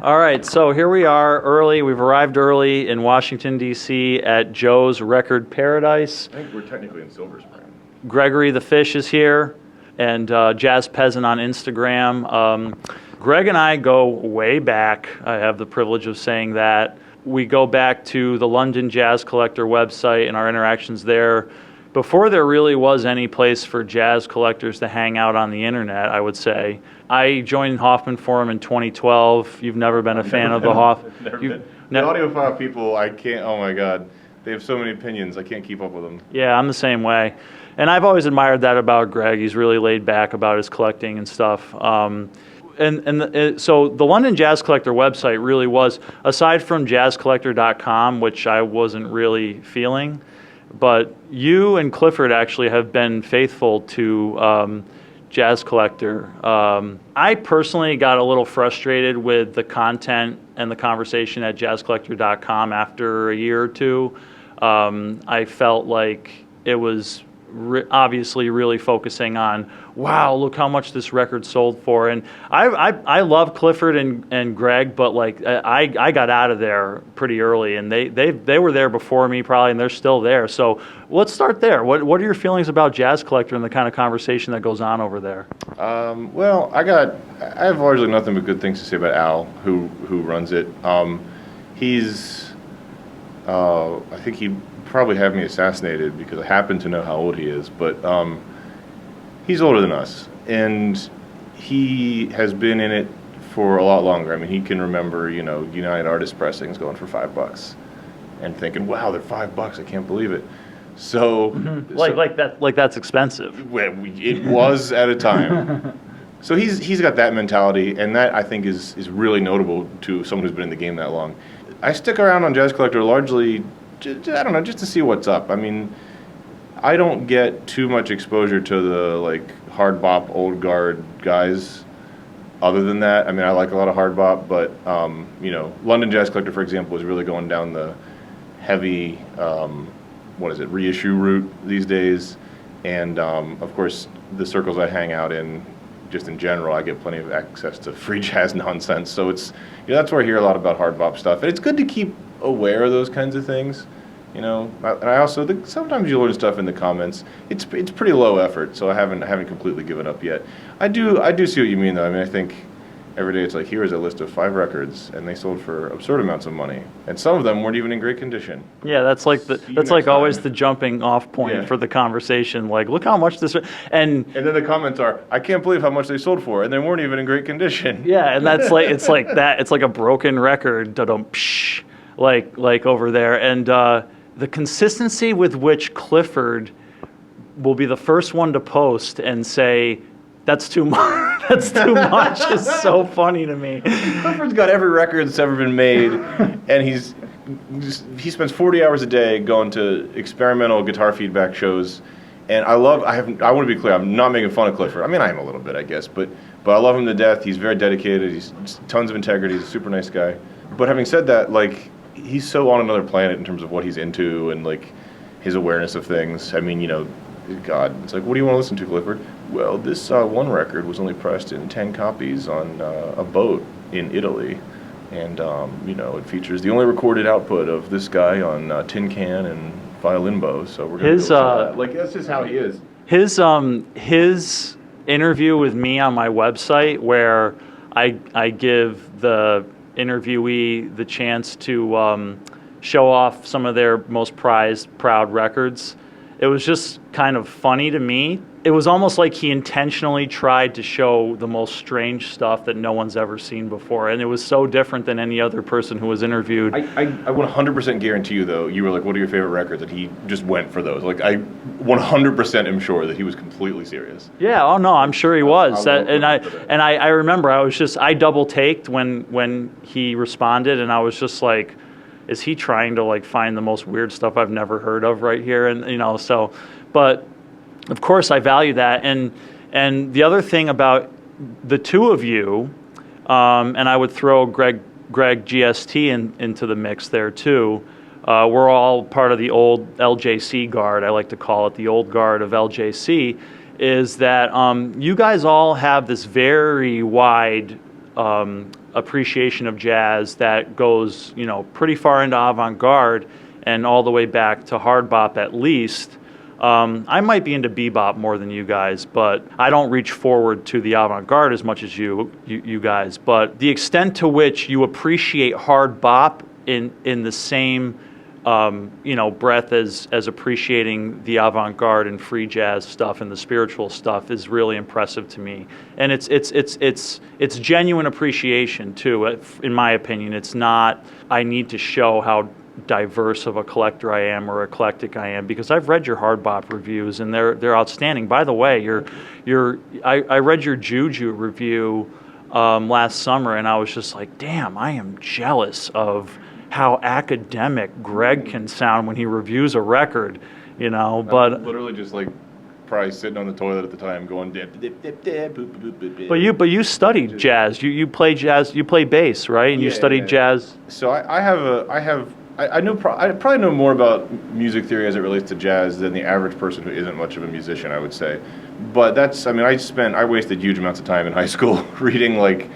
All right, so here we are early. We've arrived early in Washington, D.C. at Joe's Record Paradise. I think we're technically in Silver Spring. Gregory the Fish is here, and Jazz Peasant on Instagram. Greg and I go way back. I have the privilege of saying that. We go back to the London Jazz Collector website and our interactions there before there really was any place for jazz collectors to hang out on the internet, I would say. I joined Hoffman Forum in 2012. You've never been a fan of the Never been. The audiophile people, I can't, oh my God. They have so many opinions, I can't keep up with them. Yeah, I'm the same way. And I've always admired that about Greg. He's really laid back about his collecting and stuff. So the London Jazz Collector website really was, aside from jazzcollector.com, which I wasn't really feeling, but you and Clifford actually have been faithful to Jazz Collector. I personally got a little frustrated with the content and the conversation at jazzcollector.com after a year or two. I felt like it was obviously really focusing on, wow, look how much this record sold for. And I love Clifford and Greg, but like I got out of there pretty early, and they were there before me probably, and they're still there. So let's start there. What are your feelings about Jazz Collector and the kind of conversation that goes on over there? Well, I have largely nothing but good things to say about Al, who runs it. I think he'd probably have me assassinated because I happen to know how old he is, but he's older than us, and he has been in it for a lot longer. I mean, he can remember, United Artists pressings going for $5 and thinking, wow, they're $5, I can't believe it. So, like that's expensive. It was at a time. So he's got that mentality, and that I think is really notable to someone who's been in the game that long. I stick around on Jazz Collector largely, I don't know, just to see what's up. I mean, I don't get too much exposure to the hard bop old guard guys. Other than that, I mean, I like a lot of hard bop, but London Jazz Collector, for example, is really going down the heavy reissue route these days. And of course, the circles I hang out in, just in general, I get plenty of access to free jazz nonsense. So it's that's where I hear a lot about hard bop stuff, and it's good to keep aware of those kinds of things. And I also think sometimes you learn stuff in the comments. It's pretty low effort, so I haven't completely given up yet. I do see what you mean, though. I mean, I think every day it's like, here is a list of 5 records, and they sold for absurd amounts of money, and some of them weren't even in great condition. Yeah, that's always the jumping off point for the conversation. Like, look how much this, and then the comments are, I can't believe how much they sold for, and they weren't even in great condition. Yeah, and that's like it's like that. It's like a broken record. Like over there, and the consistency with which Clifford will be the first one to post and say, that's too much. That's too much. Is so funny to me. Clifford's got every record that's ever been made, and he spends 40 hours a day going to experimental guitar feedback shows. And I want to be clear, I'm not making fun of Clifford. I mean, I am a little bit, I guess, but I love him to death. He's very dedicated. He's tons of integrity. He's a super nice guy. But having said that, he's so on another planet in terms of what he's into and his awareness of things. I mean, God, it's like, what do you want to listen to, Clifford? Well, this one record was only pressed in 10 copies on a boat in Italy, and it features the only recorded output of this guy on tin can and violin bow. So we're gonna go that. That's just how he is. His interview with me on my website, where I give the interviewee the chance to show off some of their most proud records. It was just kind of funny to me. It was almost like he intentionally tried to show the most strange stuff that no one's ever seen before, and it was so different than any other person who was interviewed. I 100% guararantee you, though, you were like, what are your favorite records? And he just went for those. I 100% am sure that he was completely serious. Yeah, oh no, I'm sure he was. I remember I double taked when he responded, and I was just like, is he trying to find the most weird stuff I've never heard of right here? And but of course I value that. And the other thing about the two of you, and I would throw Greg GST into the mix there too. We're all part of the old LJC guard. I like to call it the old guard of LJC. Is that you guys all have this very wide appreciation of jazz that goes, pretty far into avant-garde and all the way back to hard bop at least. I might be into bebop more than you guys, but I don't reach forward to the avant-garde as much as you guys. But the extent to which you appreciate hard bop in the same breath as appreciating the avant-garde and free jazz stuff and the spiritual stuff is really impressive to me. And it's genuine appreciation too, in my opinion. It's not, I need to show how diverse of a collector I am or eclectic I am, because I've read your hard bop reviews and they're outstanding. By the way, I read your Juju review last summer and I was just like, damn, I am jealous of how academic Greg can sound when he reviews a record, but I'm literally just like probably sitting on the toilet at the time going dip dip dip dip boop boop boop boop. But you studied jazz. You play jazz. You play bass, right? And you studied jazz. So I probably know more about music theory as it relates to jazz than the average person who isn't much of a musician, I would say. But I wasted huge amounts of time in high school reading like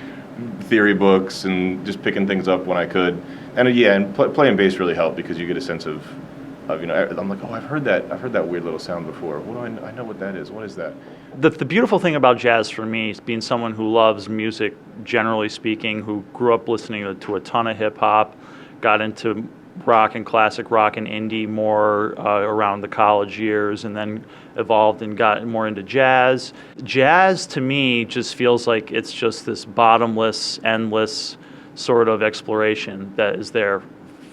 theory books and just picking things up when I could. And playing bass really helped because you get a sense of I'm like, oh, I've heard that weird little sound before. What do I know what that is? What is that? The beautiful thing about jazz for me, being someone who loves music, generally speaking, who grew up listening to a ton of hip hop, got into rock and classic rock and indie more around the college years, and then evolved and got more into jazz. Jazz to me just feels like it's just this bottomless, endless sort of exploration that is there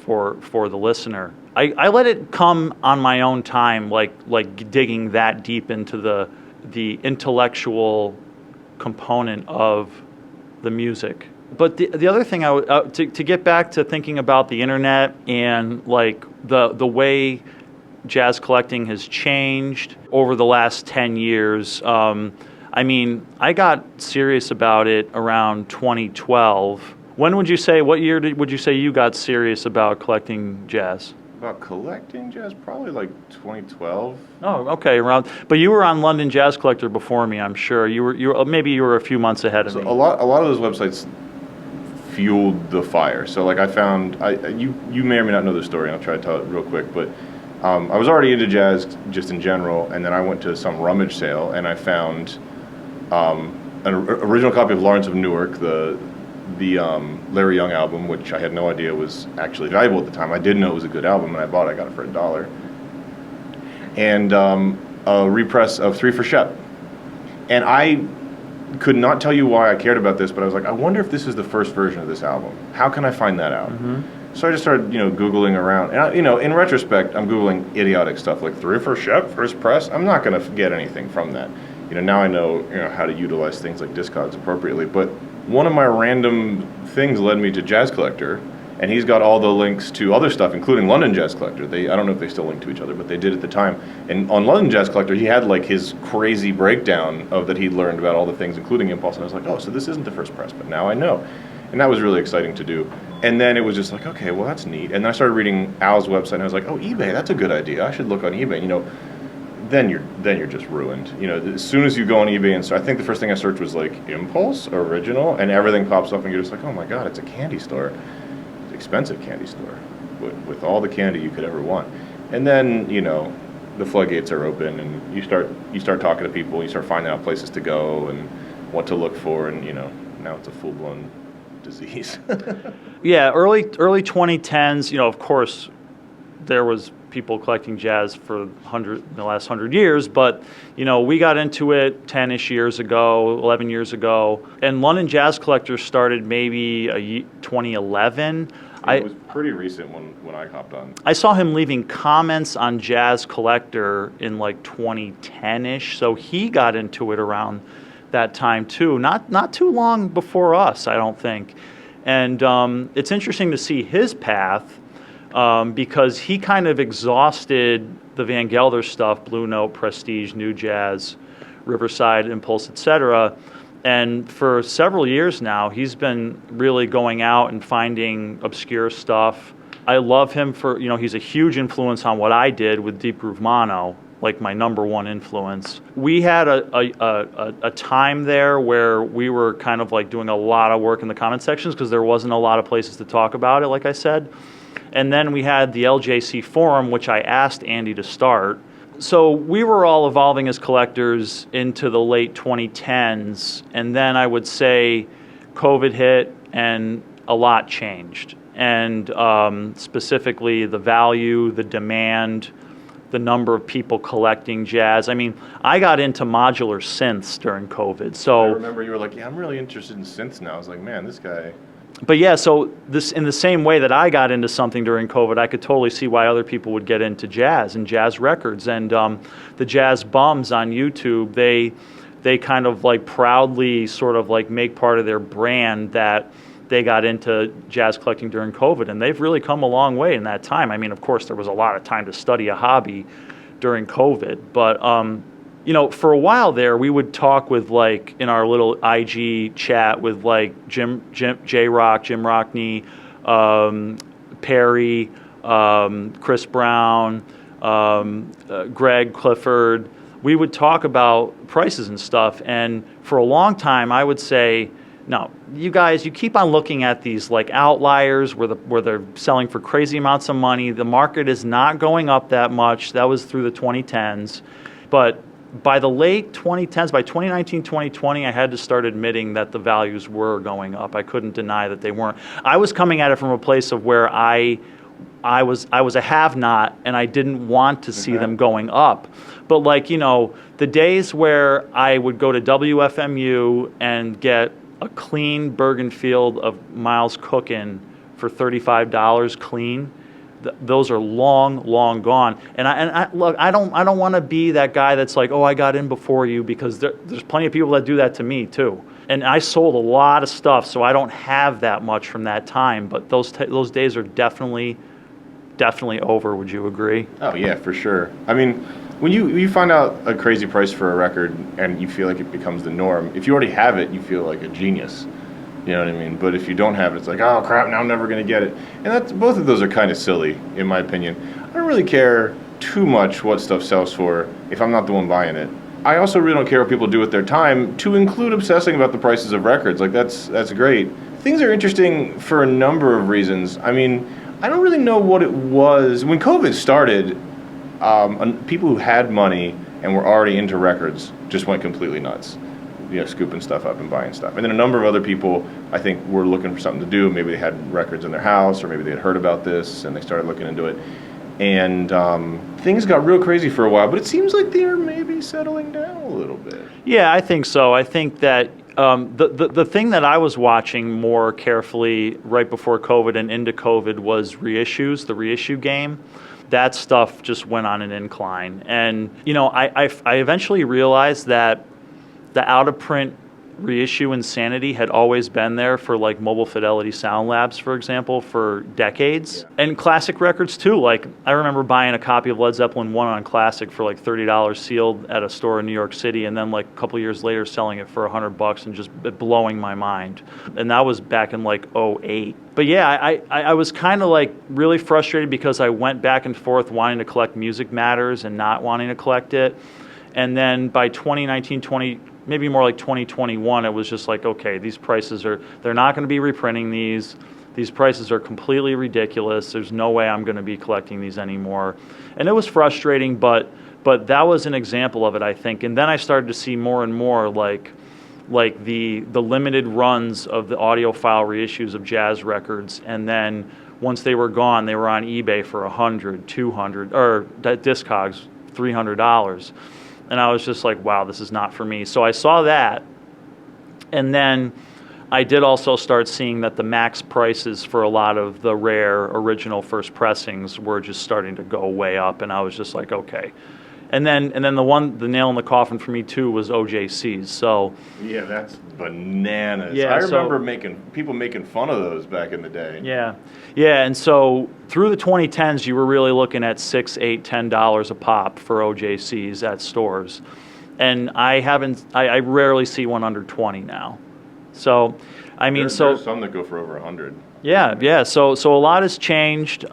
for the listener. I let it come on my own time, like digging that deep into the intellectual component of the music. But the other thing to get back to thinking about the internet and like the way jazz collecting has changed over the last 10 years. I got serious about it around 2012. What year would you say you got serious about collecting jazz? About collecting jazz? Probably like 2012. Oh, okay, but you were on London Jazz Collector before me, I'm sure. You were a few months ahead of me. A lot of those websites fueled the fire. So like I found, you may or may not know the story, and I'll try to tell it real quick, but I was already into jazz just in general, and then I went to some rummage sale and I found an original copy of Lawrence of Newark, the Larry Young album, which I had no idea was actually valuable at the time. I did know it was a good album, and I got it for $1. And a repress of Three for Shep. And I could not tell you why I cared about this, but I was like, I wonder if this is the first version of this album. How can I find that out? Mm-hmm. So I just started, Googling around. And, in retrospect, I'm Googling idiotic stuff like Three for Shep, first press. I'm not going to get anything from that. Now I know, how to utilize things like Discogs appropriately. But one of my random things led me to Jazz Collector, and he's got all the links to other stuff, including London Jazz Collector. I don't know if they still link to each other, but they did at the time. And on London Jazz Collector, he had like his crazy breakdown of that he'd learned about all the things, including Impulse. And I was like, oh, so this isn't the first press, but now I know. And that was really exciting to do. And then it was just like, okay, well, that's neat. And then I started reading Al's website, and I was like, oh, eBay, that's a good idea. I should look on eBay. Then you're just ruined. As soon as you go on eBay and I think the first thing I searched was like Impulse Original, and everything pops up, and you're just like, oh my god, it's a candy store, it's an expensive candy store, with all the candy you could ever want. And then the floodgates are open, and you start talking to people, you start finding out places to go and what to look for, and now it's a full blown disease. Yeah, early 2010s. Of course, there was people collecting jazz for the last 100 years, but we got into it 10-ish years ago, 11 years ago, and London Jazz Collector started maybe 2011. It was pretty recent when I hopped on. I saw him leaving comments on Jazz Collector in like 2010-ish, so he got into it around that time too. Not too long before us, I don't think. And it's interesting to see his path. Because he kind of exhausted the Van Gelder stuff, Blue Note, Prestige, New Jazz, Riverside, Impulse, etc. And for several years now, he's been really going out and finding obscure stuff. I love him for, he's a huge influence on what I did with Deep Groove Mono. like my number one influence. We had a time there where we were kind of like doing a lot of work in the comment sections because there wasn't a lot of places to talk about it, like I said. And then we had the LJC forum, which I asked Andy to start. So we were all evolving as collectors into the late 2010s, and then I would say COVID hit and a lot changed. And specifically the value, the demand, the number of people collecting jazz. I mean, I got into modular synths during COVID. So I remember you were like, yeah, I'm really interested in synths now. I was like, man, this guy. But yeah, so this in the same way that I got into something during COVID, I could totally see why other people would get into jazz and jazz records. And the jazz bums on YouTube, they kind of like proudly sort of like make part of their brand that they got into jazz collecting during COVID, and they've really come a long way in that time. I mean, of course, there was a lot of time to study a hobby during COVID, but you know, for a while there, we would talk with like in our little IG chat with like J-Rock, Jim Rockney, Perry, Chris Brown, Greg, Clifford. We would talk about prices and stuff, and for a long time, I would say, no, you guys, you keep on looking at these like outliers where they're selling for crazy amounts of money. The market is not going up that much. That was through the 2010s. But by the late 2010s, by 2019, 2020, I had to start admitting that the values were going up. I couldn't deny that they weren't. I was coming at it from a place of where I was a have-not, and I didn't want to see them going up. But like, you know, the days where I would go to WFMU and get a clean Bergenfield of Miles Cookin for $35 clean, those are long gone. And I look, I don't want to be that guy that's like, oh, I got in before you, because there's plenty of people that do that to me too. And I sold a lot of stuff, so I don't have that much from that time. But those days are definitely over. Would you agree? Oh yeah, for sure. I mean, when you find out a crazy price for a record and you feel like it becomes the norm, if you already have it, you feel like a genius. You know what I mean? But if you don't have it, it's like, oh crap, now I'm never going to get it. And both of those are kind of silly, in my opinion. I don't really care too much what stuff sells for if I'm not the one buying it. I also really don't care what people do with their time, to include obsessing about the prices of records. Like, that's great. Things are interesting for a number of reasons. I mean, I don't really know what it was. When COVID started, people who had money and were already into records just went completely nuts. You know, scooping stuff up and buying stuff. And then a number of other people, I think, were looking for something to do. Maybe they had records in their house, or maybe they had heard about this and they started looking into it. And things got real crazy for a while, but it seems like they're maybe settling down a little bit. Yeah, I think so. I think that the thing that I was watching more carefully right before COVID and into COVID was reissues, the reissue game. That stuff just went on an incline. And, you know, I eventually realized that the out-of-print reissue insanity had always been there for like Mobile Fidelity Sound Labs, for example, for decades. Yeah. And classic records too. Like, I remember buying a copy of Led Zeppelin 1 on Classic for like $30 sealed at a store in New York City, and then like a couple years later selling it for $100 and just blowing my mind. And that was back in like '08. But yeah, I was kind of like really frustrated because I went back and forth wanting to collect Music Matters and not wanting to collect it. And then by 2019, maybe more like 2021, it was just like, okay, these prices they're not going to be reprinting these. These prices are completely ridiculous. There's no way I'm going to be collecting these anymore. And it was frustrating, but that was an example of it, I think. And then I started to see more and more like the limited runs of the audiophile reissues of jazz records. And then once they were gone, they were on eBay for $100, $200, or Discogs, $300. And I was just like, wow, this is not for me. So I saw that. And then I did also start seeing that the max prices for a lot of the rare original first pressings were just starting to go way up. And I was just like, okay. And then the nail in the coffin for me too was OJCs. So yeah, that's bananas. Yeah, I remember people making fun of those back in the day. Yeah. And so through the 2010s, you were really looking at $6, $8, $10 a pop for OJCs at stores, and I rarely see one under 20 now. So, I mean, there's some that go for over 100. Yeah. So a lot has changed.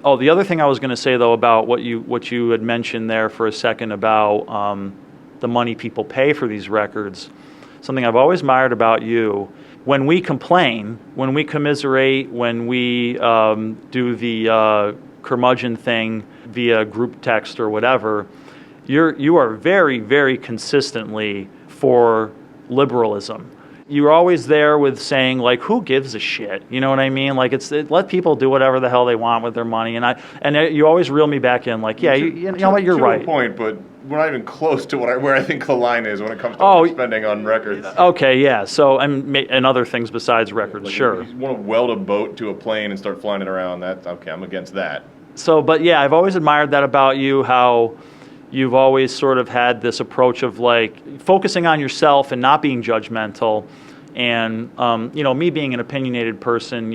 Oh, the other thing I was going to say though about what you had mentioned there for a second about the money people pay for these records, something I've always admired about you. When we complain, when we commiserate, when we do the curmudgeon thing via group text or whatever, you are very, very consistently for liberalism. You're always there with saying, like, who gives a shit? You know what I mean? Like, let people do whatever the hell they want with their money. And you always reel me back in, like, yeah, you know what, you're right. To a point, but we're not even close to where I think the line is when it comes to spending on records. Okay, yeah. So and other things besides records, like sure. If you want to weld a boat to a plane and start flying it around, that's okay. I'm against that. So, but yeah, I've always admired that about you, how you've always sort of had this approach of like focusing on yourself and not being judgmental. And, me being an opinionated person,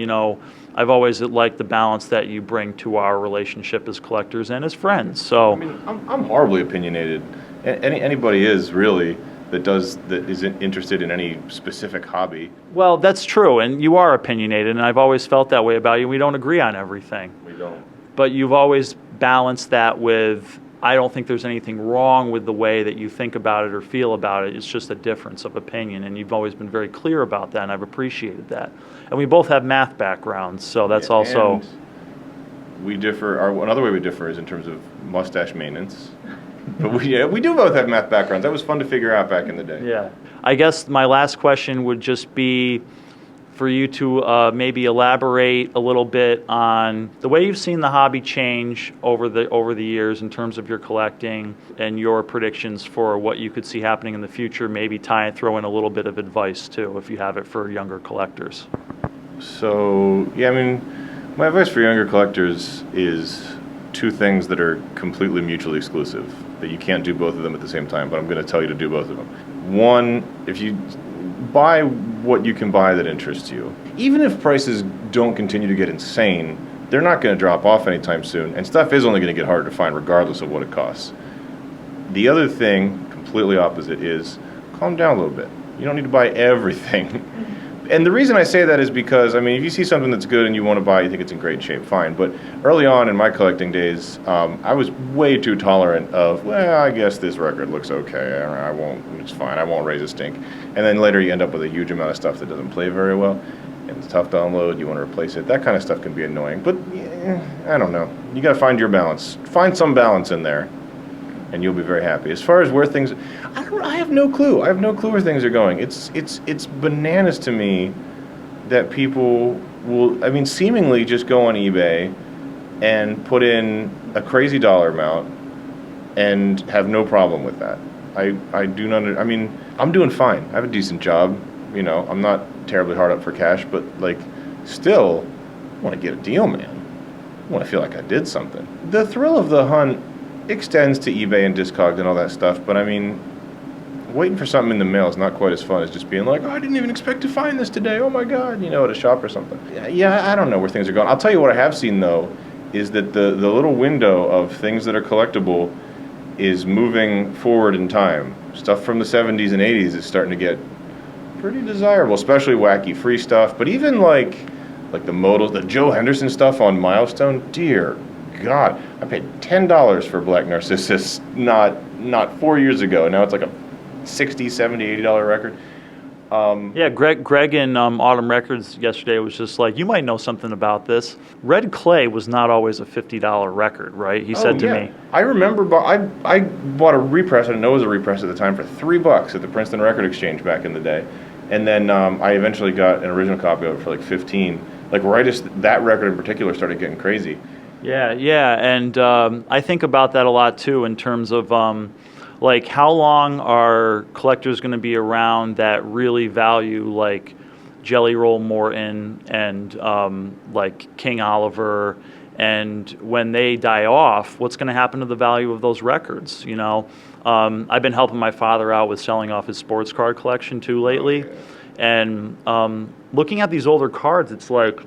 I've always liked the balance that you bring to our relationship as collectors and as friends. So, I mean, I'm horribly opinionated. Anybody is really that isn't interested in any specific hobby. Well, that's true. And you are opinionated. And I've always felt that way about you. We don't agree on everything. We don't. But you've always balanced that with, I don't think there's anything wrong with the way that you think about it or feel about it. It's just a difference of opinion, and you've always been very clear about that, and I've appreciated that. And we both have math backgrounds, so that's also... And we differ. Another way we differ is in terms of mustache maintenance. But we do both have math backgrounds. That was fun to figure out back in the day. Yeah. I guess my last question would just be for you to maybe elaborate a little bit on the way you've seen the hobby change over the years in terms of your collecting and your predictions for what you could see happening in the future. Maybe throw in a little bit of advice too, if you have it for younger collectors. So, yeah, I mean, my advice for younger collectors is two things that are completely mutually exclusive, that you can't do both of them at the same time, but I'm going to tell you to do both of them. One, if you buy what you can buy that interests you. Even if prices don't continue to get insane, they're not going to drop off anytime soon, and stuff is only going to get harder to find regardless of what it costs. The other thing, completely opposite, is calm down a little bit. You don't need to buy everything. And the reason I say that is because, I mean, if you see something that's good and you want to buy it, you think it's in great shape, fine. But early on in my collecting days, I was way too tolerant of, well, I guess this record looks okay. I won't, it's fine. I won't raise a stink. And then later you end up with a huge amount of stuff that doesn't play very well. And it's tough to unload. You want to replace it. That kind of stuff can be annoying. But I don't know. You got to find your balance. Find some balance in there, and you'll be very happy. As far as where things, I have no clue. I have no clue where things are going. It's bananas to me that people will, I mean, seemingly just go on eBay and put in a crazy dollar amount and have no problem with that. I do not, I mean, I'm doing fine. I have a decent job. I'm not terribly hard up for cash, but like, still, I want to get a deal, man. I want to feel like I did something. The thrill of the hunt extends to eBay and Discogs and all that stuff, but I mean, waiting for something in the mail is not quite as fun as just being like, oh, I didn't even expect to find this today, oh my god, at a shop or something. Yeah, I don't know where things are going. I'll tell you what I have seen though, is that the little window of things that are collectible is moving forward in time. Stuff from the 70s and 80s is starting to get pretty desirable, especially wacky free stuff, but even like the modals, the Joe Henderson stuff on Milestone, dear God, I paid $10 for Black Narcissus not 4 years ago. Now it's like a $60, $70, $80 record. Yeah, Greg in Autumn Records yesterday was just like, you might know something about this. Red Clay was not always a $50 record, right? He said to me. I remember, I bought a repress, I didn't know it was a repress at the time, for $3 at the Princeton Record Exchange back in the day. And then I eventually got an original copy of it for like $15. Like right as that record in particular started getting crazy. Yeah, and I think about that a lot too in terms of like how long are collectors going to be around that really value like Jelly Roll Morton and like King Oliver, and when they die off, what's going to happen to the value of those records? I've been helping my father out with selling off his sports card collection too lately, and looking at these older cards, it's like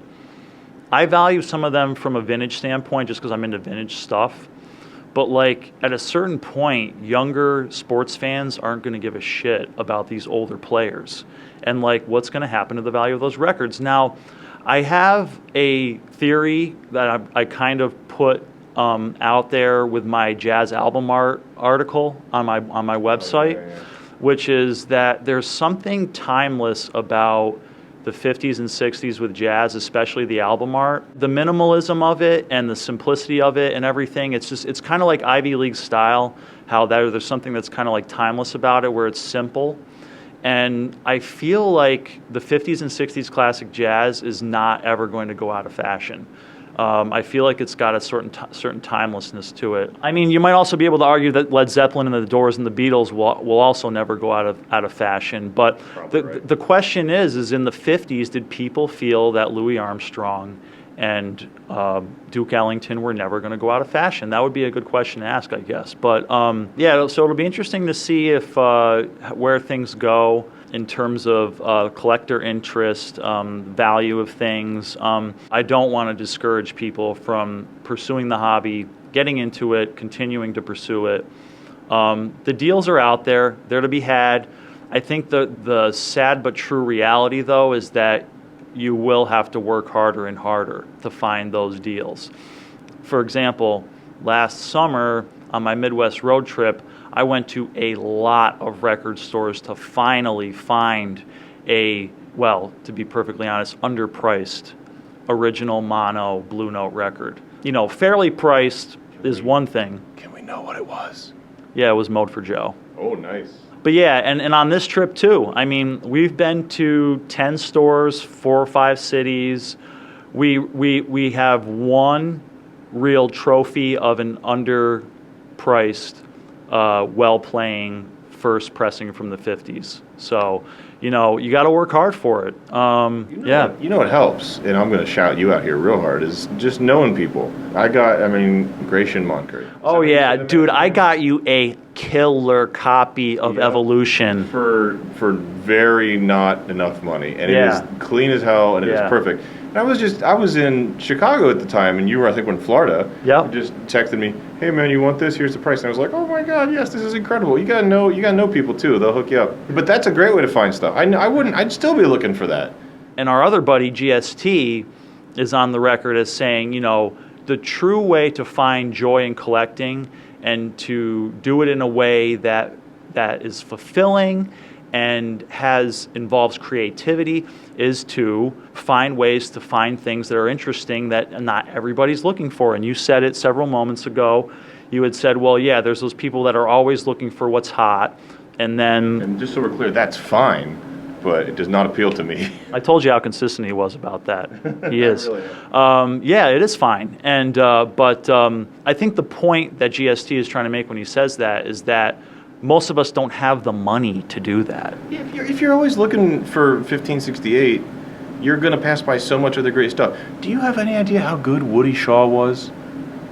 I value some of them from a vintage standpoint just because I'm into vintage stuff. But like at a certain point, younger sports fans aren't going to give a shit about these older players. And like what's going to happen to the value of those records? Now, I have a theory that I kind of put out there with my jazz album art article on my website, which is that there's something timeless about the 50s and 60s with jazz, especially the album art. The minimalism of it and the simplicity of it and everything, it's kind of like Ivy League style, how there's something that's kind of like timeless about it, where it's simple. And I feel like the 50s and 60s classic jazz is not ever going to go out of fashion. I feel like it's got a certain timelessness to it. I mean, you might also be able to argue that Led Zeppelin and the Doors and the Beatles will also never go out of fashion. But the question is in the 50s, did people feel that Louis Armstrong and Duke Ellington were never going to go out of fashion? That would be a good question to ask, I guess. But yeah, so it'll be interesting to see if where things go in terms of collector interest, value of things. I don't want to discourage people from pursuing the hobby, getting into it, continuing to pursue it. The deals are out there. They're to be had. I think the sad but true reality, though, is that you will have to work harder and harder to find those deals. For example, last summer on my Midwest road trip, I went to a lot of record stores to finally find to be perfectly honest, underpriced original mono Blue Note record. You know, fairly priced is one thing. Can we know what it was? Yeah, it was Mode for Joe. Oh, nice. But yeah, and on this trip too, I mean, we've been to 10 stores, 4 or 5 cities. We have one real trophy of an underpriced, well-playing first pressing from the 50s. So, you know, you got to work hard for it. Yeah. You know what helps, and I'm going to shout you out here real hard, is just knowing people. Gratian Montgomery. Oh, yeah. Dude, I got you a killer copy of Evolution. For very not enough money. And it is clean as hell, and it is perfect. And I was in Chicago at the time, and you were, I think, in Florida. Yeah. You just texted me, hey man, you want this? Here's the price. And I was like, oh my God, yes, this is incredible. You gotta know people too. They'll hook you up. But that's a great way to find stuff. I'd still be looking for that. And our other buddy, GST, is on the record as saying, you know, the true way to find joy in collecting and to do it in a way that is fulfilling and involves creativity is to find ways to find things that are interesting that not everybody's looking for. And you said it several moments ago. You had said, well, yeah, there's those people that are always looking for what's hot. And just so we're clear, that's fine, but it does not appeal to me. I told you how consistent he was about that. He is. Really yeah, it is fine. And but I think the point that GST is trying to make when he says that is that most of us don't have the money to do that. Yeah, if you're always looking for 1568, you're going to pass by so much of the great stuff. Do you have any idea how good Woody Shaw was?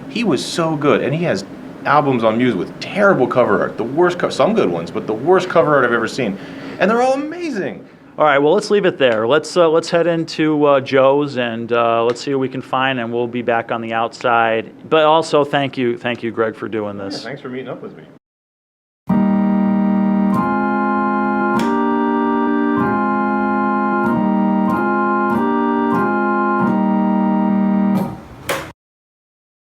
He was so good, and he has albums on Muse with terrible cover art. The worst some good ones, but the worst cover art I've ever seen. And they're all amazing. All right, well, let's leave it there. Let's head into Joe's and let's see what we can find, and we'll be back on the outside. But also, thank you, Greg, for doing this. Yeah, thanks for meeting up with me.